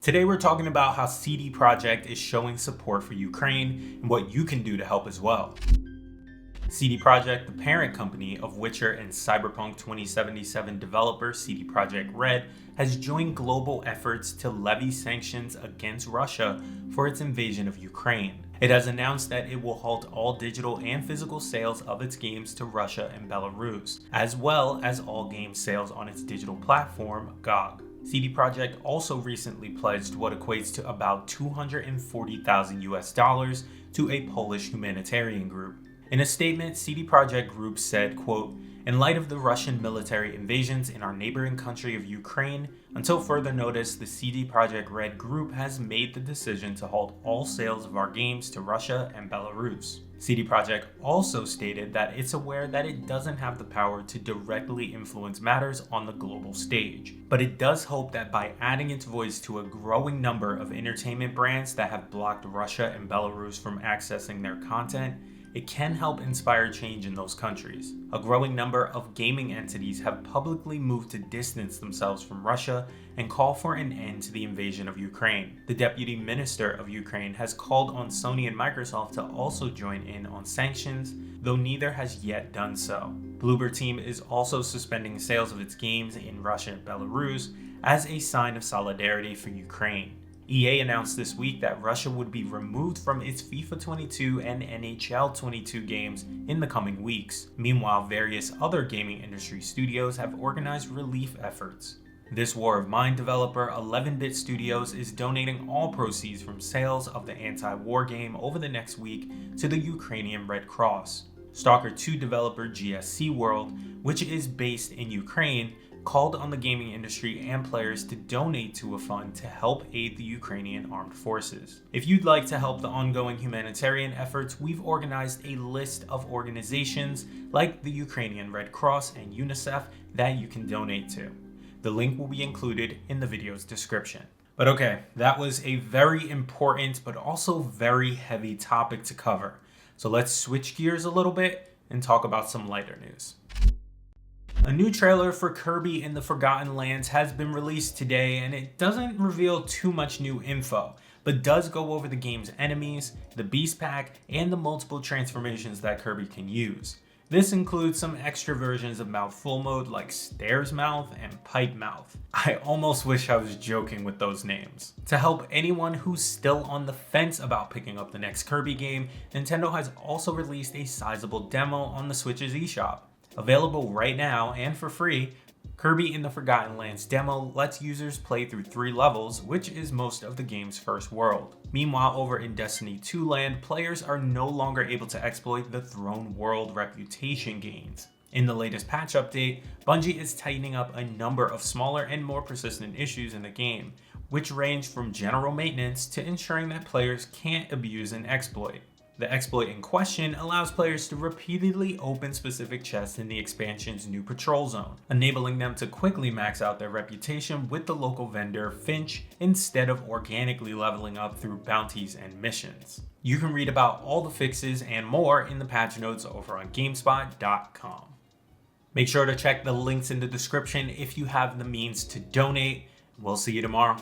Today we're talking about how CD Projekt is showing support for Ukraine and what you can do to help as well. CD Projekt, the parent company of Witcher and Cyberpunk 2077 developer CD Projekt Red, has joined global efforts to levy sanctions against Russia for its invasion of Ukraine. It has announced that it will halt all digital and physical sales of its games to Russia and Belarus, as well as all game sales on its digital platform, GOG. CD Projekt also recently pledged what equates to about $240,000 to a Polish humanitarian group. In a statement, CD Projekt Group said, quote, "In light of the Russian military invasions in our neighboring country of Ukraine, until further notice, the CD Projekt Red Group has made the decision to halt all sales of our games to Russia and Belarus." CD Projekt also stated that it's aware that it doesn't have the power to directly influence matters on the global stage, but it does hope that by adding its voice to a growing number of entertainment brands that have blocked Russia and Belarus from accessing their content, it can help inspire change in those countries. A growing number of gaming entities have publicly moved to distance themselves from Russia and call for an end to the invasion of Ukraine. The Deputy Minister of Ukraine has called on Sony and Microsoft to also join in on sanctions, though neither has yet done so. Bloober Team is also suspending sales of its games in Russia and Belarus as a sign of solidarity for Ukraine. EA announced this week that Russia would be removed from its FIFA 22 and NHL 22 games in the coming weeks. Meanwhile, various other gaming industry studios have organized relief efforts. This War of Mine developer, 11-Bit Studios, is donating all proceeds from sales of the anti-war game over the next week to the Ukrainian Red Cross. Stalker 2 developer GSC World, which is based in Ukraine, called on the gaming industry and players to donate to a fund to help aid the Ukrainian armed forces. If you'd like to help the ongoing humanitarian efforts, we've organized a list of organizations like the Ukrainian Red Cross and UNICEF that you can donate to. The link will be included in the video's description. But okay, that was a very important but also very heavy topic to cover. So let's switch gears a little bit and talk about some lighter news. A new trailer for Kirby in the Forgotten Lands has been released today, and it doesn't reveal too much new info, but does go over the game's enemies, the Beast Pack, and the multiple transformations that Kirby can use. This includes some extra versions of Mouth Full Mode like Stairs Mouth and Pipe Mouth. I almost wish I was joking with those names. To help anyone who's still on the fence about picking up the next Kirby game, Nintendo has also released a sizable demo on the Switch's eShop. Available right now and for free, Kirby in the Forgotten Lands demo lets users play through 3 levels, which is most of the game's first world. Meanwhile, over in Destiny 2 land, players are no longer able to exploit the Throne World reputation gains. In the latest patch update, Bungie is tightening up a number of smaller and more persistent issues in the game, which range from general maintenance to ensuring that players can't abuse an exploit. The exploit in question allows players to repeatedly open specific chests in the expansion's new patrol zone, enabling them to quickly max out their reputation with the local vendor Finch instead of organically leveling up through bounties and missions. You can read about all the fixes and more in the patch notes over on GameSpot.com. Make sure to check the links in the description if you have the means to donate. We'll see you tomorrow.